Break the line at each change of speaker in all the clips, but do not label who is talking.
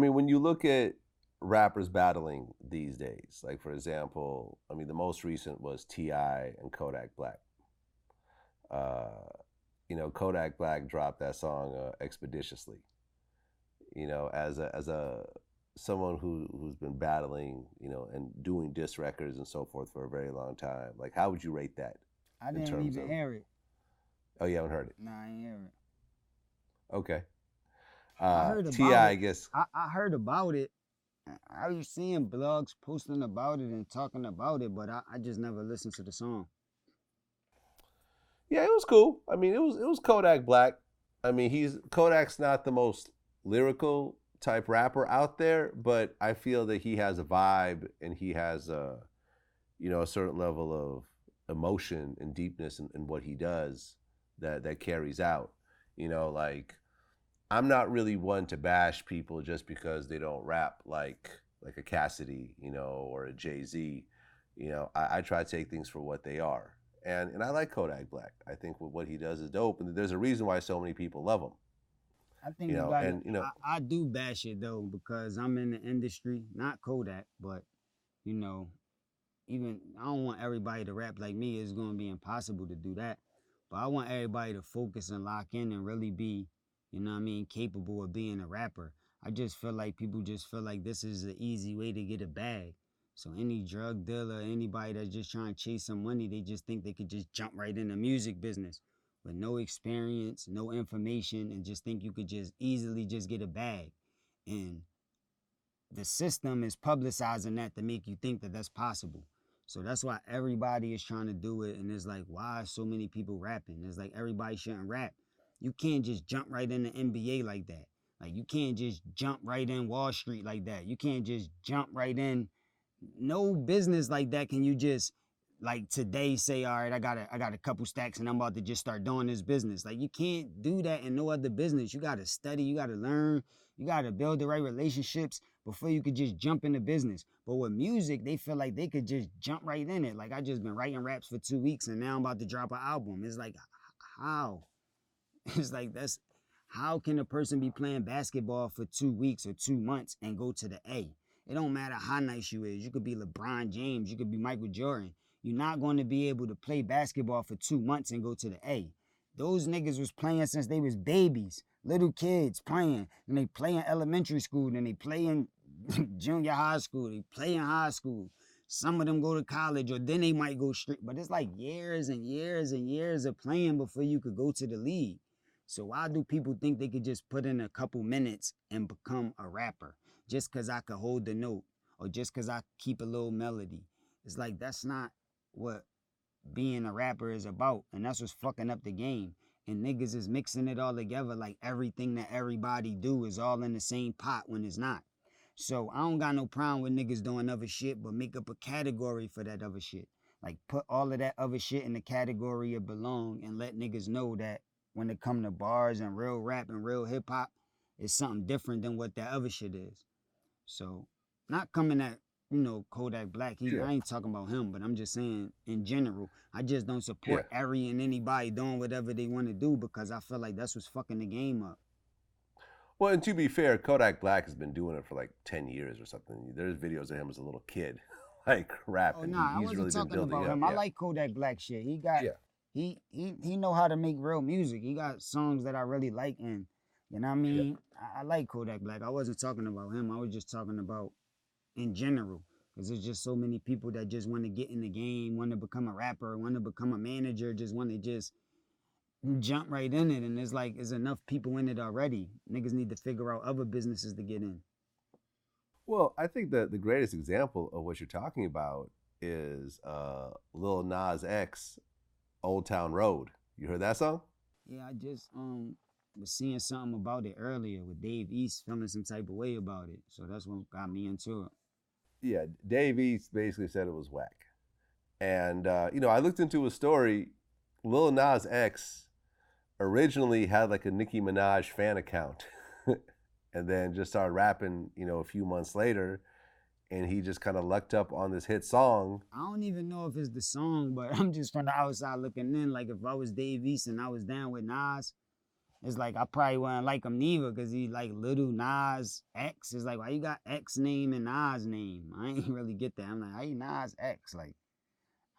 mean, when you look at rappers battling these days, like for example, I mean, the most recent was Ti and Kodak Black. Uh, Kodak Black dropped that song expeditiously. As a someone who's been battling, and doing diss records and so forth for a very long time. Like, how would you rate that
I
in
didn't
terms
even
of?
hear it.
Oh, you haven't heard it.
Nah, I ain't hear it.
Okay.
I heard
Ti,
about
I
it.
guess.
I heard about it. I was seeing blogs posting about it and talking about it, but I just never listened to the song.
Yeah, it was cool. I mean, it was Kodak Black. I mean, he's Kodak's not the most lyrical type rapper out there, but I feel that he has a vibe and he has a certain level of emotion and deepness in what he does that carries out. Like, I'm not really one to bash people just because they don't rap like a Cassidy, or a Jay-Z. I try to take things for what they are. And I like Kodak Black. I think what he does is dope, and there's a reason why so many people love him.
I think you got to.
And
I do bash it though because I'm in the industry, not Kodak, but you know, even I don't want everybody to rap like me. It's gonna be impossible to do that. But I want everybody to focus and lock in and really be, capable of being a rapper. I just feel like people just feel like this is an easy way to get a bag. So any drug dealer, anybody that's just trying to chase some money, they just think they could just jump right in the music business with no experience, no information, and just think you could just easily just get a bag. And the system is publicizing that to make you think that that's possible. So that's why everybody is trying to do it. And it's like, why so many people rapping? It's like everybody shouldn't rap. You can't just jump right in the NBA like that. Like you can't just jump right in Wall Street like that. You can't just jump right in no business like that. Can you just like today say, all right, I got a couple stacks and I'm about to just start doing this business. Like you can't do that in no other business. You gotta study, you gotta learn, you gotta build the right relationships before you could just jump into business. But with music, they feel like they could just jump right in it. Like I just been writing raps for 2 weeks and now I'm about to drop an album. It's like how? It's like that's how can a person be playing basketball for 2 weeks or 2 months and go to the A? It don't matter how nice you is. You could be LeBron James, you could be Michael Jordan. You're not going to be able to play basketball for 2 months and go to the A. Those niggas was playing since they was babies, little kids playing, and they play in elementary school, then they play in junior high school, they play in high school. Some of them go to college, or then they might go straight. But it's like years and years and years of playing before you could go to the league. So why do people think they could just put in a couple minutes and become a rapper just because I could hold the note or just because I keep a little melody? It's like that's not what being a rapper is about, and that's what's fucking up the game. And niggas is mixing it all together like everything that everybody do is all in the same pot when it's not. So I don't got no problem with niggas doing other shit, but make up a category for that other shit. Like put all of that other shit in the category of belong and let niggas know that when it come to bars and real rap and real hip hop, it's something different than what that other shit is. So not coming at Kodak Black.
yeah,
I ain't talking about him, but I'm just saying in general. I just don't
yeah.
support every and anybody doing whatever they want to do because I feel like that's what's fucking the game up.
Well, and to be fair, Kodak Black has been doing it for like 10 years or something. There's videos of him as a little kid, like
Oh
rapping.
nah, I
He's
wasn't
really been
talking
building
about
it up.
him. I
Yeah,
like Kodak Black shit. He got
yeah,
he know how to make real music. He got songs that I really like and you know what I
yeah.
mean? I like Kodak Black. I wasn't talking about him. I was just talking about in general. Because there's just so many people that just want to get in the game, want to become a rapper, want to become a manager, just want to just jump right in it. And it's like, there's enough people in it already. Niggas need to figure out other businesses to get in.
Well, I think that the greatest example of what you're talking about is Lil Nas X, Old Town Road. You heard that song?
Yeah, I just was seeing something about it earlier with Dave East feeling some type of way about it. So that's what got me into it.
Yeah, Dave East basically said it was whack. And, I looked into his story. Lil Nas X originally had like a Nicki Minaj fan account and then just started rapping, a few months later. And he just kind of lucked up on this hit song.
I don't even know if it's the song, but I'm just from the outside looking in. Like if I was Dave East and I was down with Nas, It's like I probably wouldn't like him neither because he like Lil Nas X. It's like, why you got X name and Nas name? I ain't really get that. I'm like, how you Nas X? Like,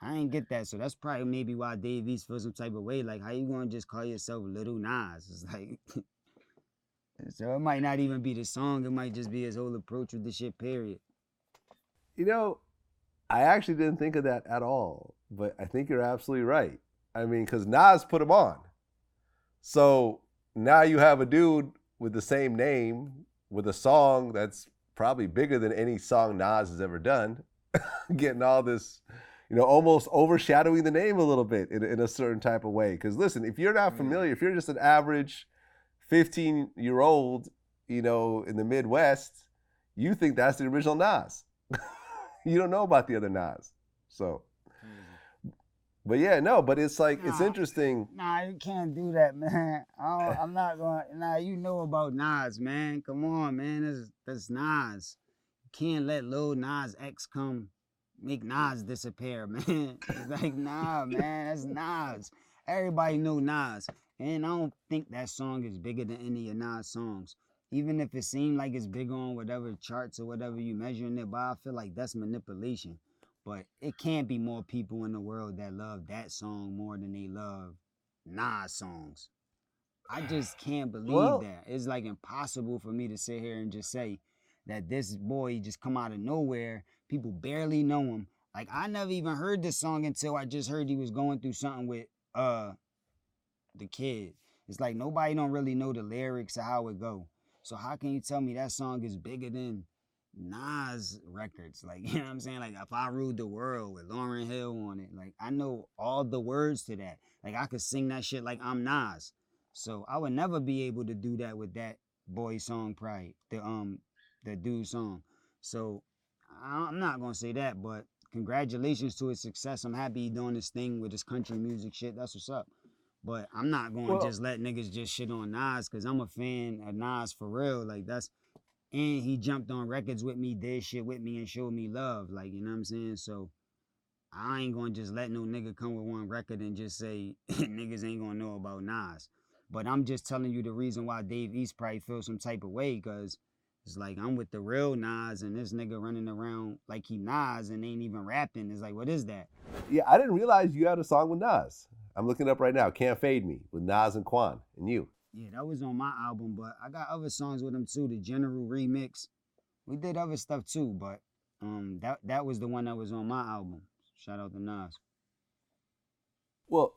I ain't get that. So that's probably maybe why Dave East feels some type of way. Like, how you gonna just call yourself Lil Nas? It's like, so it might not even be the song. It might just be his whole approach with the shit, period.
You know, I actually didn't think of that at all, but I think you're absolutely right. I mean, because Nas put him on. So now you have a dude with the same name with a song that's probably bigger than any song Nas has ever done, getting all this, almost overshadowing the name a little bit in a certain type of way. Because listen, if you're not familiar, if you're just an average 15-year-old, in the Midwest, you think that's the original Nas. You don't know about the other Nas. So, but yeah, no, but it's like, it's interesting.
Nah, you can't do that, man. I'm not going to, you know about Nas, man. Come on, man. That's Nas. You can't let Lil Nas X come make Nas disappear, man. It's like, nah, man, that's Nas. Everybody know Nas. And I don't think that song is bigger than any of Nas songs. Even if it seemed like it's big on whatever charts or whatever you measuring it by, I feel like that's manipulation. But it can't be more people in the world that love that song more than they love Nas songs. I just can't believe that. It's like impossible for me to sit here and just say that this boy just come out of nowhere. People barely know him. Like, I never even heard this song until I just heard he was going through something with the kid. It's like nobody don't really know the lyrics or how it go. So how can you tell me that song is bigger than Nas records? Like, you know what I'm saying? Like, If I Ruled the World with Lauryn Hill on it. Like, I know all the words to that. Like, I could sing that shit like I'm Nas. So I would never be able to do that with that boy song, Pride, the dude song. So I'm not gonna say that, but congratulations to his success. I'm happy he doing this thing with his country music shit. That's what's up. But I'm not gonna just let niggas just shit on Nas because I'm a fan of Nas for real. Like, and he jumped on records with me, did shit with me, and showed me love. Like, you know what I'm saying? So I ain't gonna just let no nigga come with one record and just say niggas ain't gonna know about Nas. But I'm just telling you the reason why Dave East probably feels some type of way, because it's like I'm with the real Nas and this nigga running around like he Nas and ain't even rapping. It's like, what is that?
Yeah, I didn't realize you had a song with Nas. I'm looking up right now. Can't Fade Me with Nas and Quan and you.
Yeah, that was on my album, but I got other songs with him too. The General Remix. We did other stuff too, but that was the one that was on my album. Shout out to Nas.
Well,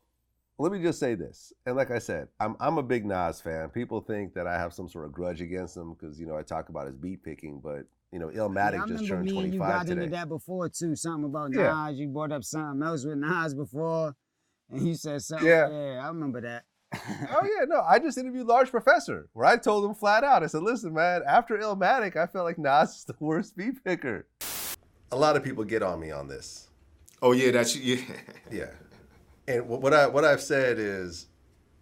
let me just say this, and like I said, I'm a big Nas fan. People think that I have some sort of grudge against him because I talk about his beat picking, but Illmatic just turned 25 today. I remember me and you got into
that before too. Something about Nas. You brought up something else with Nas before. And he said something. Yeah, I remember that.
Oh, yeah, no. I just interviewed Large Professor, where I told him flat out. I said, listen, man, after Illmatic, I felt like Nas is the worst beat picker. A lot of people get on me on this.
Oh, yeah, that's... Yeah.
Yeah. And what I've said is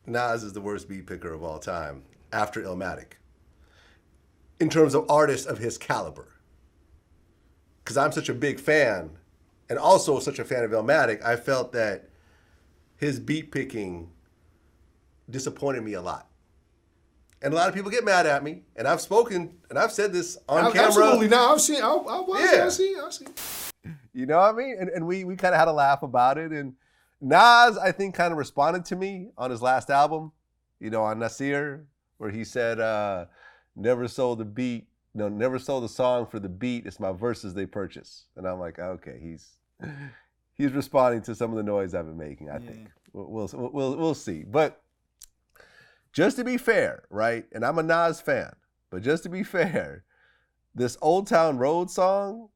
Nas is the worst beat picker of all time after Illmatic in terms of artists of his caliber. Because I'm such a big fan and also such a fan of Illmatic, I felt that his beat picking disappointed me a lot. And a lot of people get mad at me. And I've spoken, and I've said this on camera.
Absolutely. No, I've seen. I've seen.
You know what I mean? And we kind of had a laugh about it. And Nas, I think, kind of responded to me on his last album, on Nasir, where he said, never sold the song for the beat. It's my verses they purchase. And I'm like, okay, he's responding to some of the noise I've been making, I think. We'll see. But just to be fair, right? And I'm a Nas fan, but just to be fair, this Old Town Road song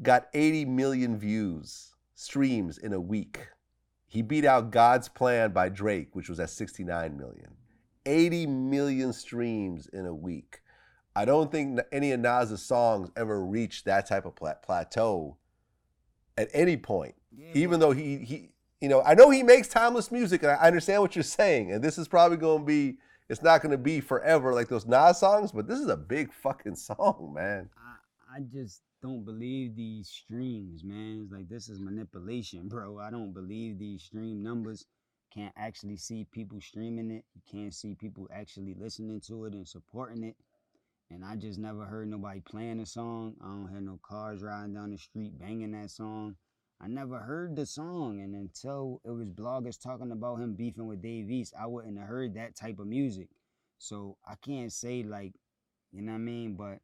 got 80 million streams in a week. He beat out God's Plan by Drake, which was at 69 million. 80 million streams in a week. I don't think any of Nas's songs ever reached that type of plateau at any point. Yeah, even though he I know he makes timeless music, and I understand what you're saying, and this is probably going to be, it's not going to be forever like those Nas songs, but this is a big fucking song, man.
I just don't believe these streams, man. It's like, this is manipulation, bro. I don't believe these stream numbers. can't actually see people streaming it. You can't see people actually listening to it and supporting it. And I just never heard nobody playing the song. I don't hear no cars riding down the street banging that song. I never heard the song, and until it was bloggers talking about him beefing with Dave East, I wouldn't have heard that type of music. So I can't say like, you know what I mean? But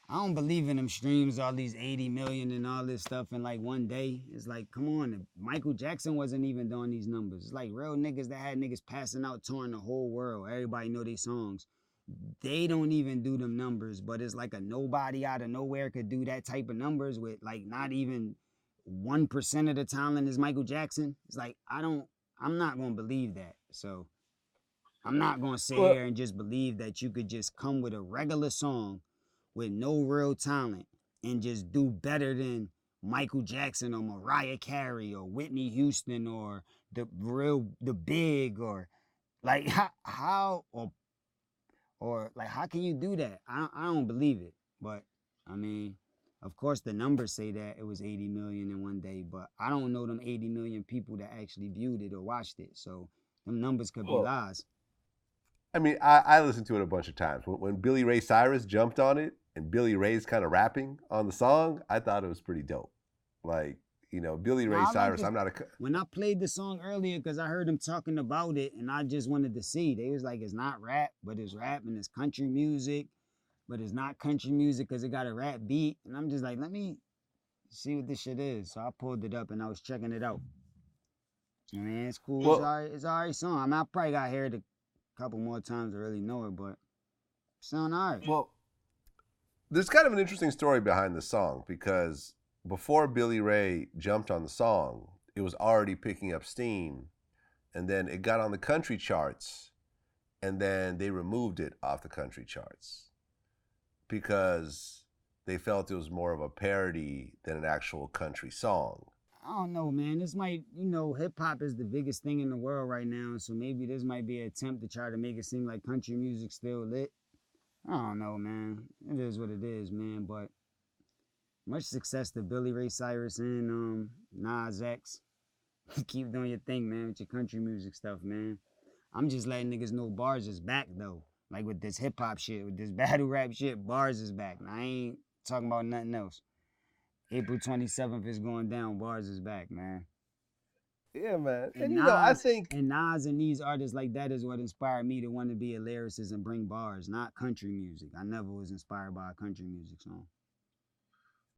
I don't believe in them streams, all these 80 million and all this stuff in like one day. It's like, come on, Michael Jackson wasn't even doing these numbers. It's like real niggas that had niggas passing out, touring the whole world. Everybody know their songs. They don't even do them numbers, but it's like a nobody out of nowhere could do that type of numbers with like not even 1% of the talent is Michael Jackson. It's like, I'm not gonna believe that. So I'm not gonna sit here and just believe that you could just come with a regular song with no real talent and just do better than Michael Jackson or Mariah Carey or Whitney Houston or the Big, or like how or like how can you do that? I don't believe it. But I mean, of course the numbers say that it was 80 million in one day, but I don't know them 80 million people that actually viewed it or watched it. So them numbers could be lies.
I mean, I listened to it a bunch of times. When Billy Ray Cyrus jumped on it and Billy Ray's kind of rapping on the song, I thought it was pretty dope. Like, you know, Billy Ray Cyrus, I'm not a...
When I played the song earlier, because I heard him talking about it, and I just wanted to see, they was like, it's not rap, but it's rap, and it's country music, but it's not country music because it got a rap beat. And I'm just like, let me see what this shit is. So I pulled it up, and I was checking it out. I mean, it's cool. Well, it's all right song. I mean, I probably got to hear it a couple more times to really know it, but it sound all right.
Well, there's kind of an interesting story behind the song, because before Billy Ray jumped on the song, it was already picking up steam, and then it got on the country charts, and then they removed it off the country charts because they felt it was more of a parody than an actual country song.
I don't know, man. This might, you know, hip-hop is the biggest thing in the world right now, so maybe this might be an attempt to try to make it seem like country music still lit. I don't know, man. It is what it is, man, but much success to Billy Ray Cyrus and Nas X. Keep doing your thing, man, with your country music stuff, man. I'm just letting niggas know bars is back, though. Like with this hip-hop shit, with this battle rap shit, bars is back. Now, I ain't talking about nothing else. April 27th is going down. Bars is back, man.
Yeah, man. And
Nas,
you know, I think...
And Nas and these artists like that is what inspired me to want to be a lyricist and bring bars, not country music. I never was inspired by a country music song.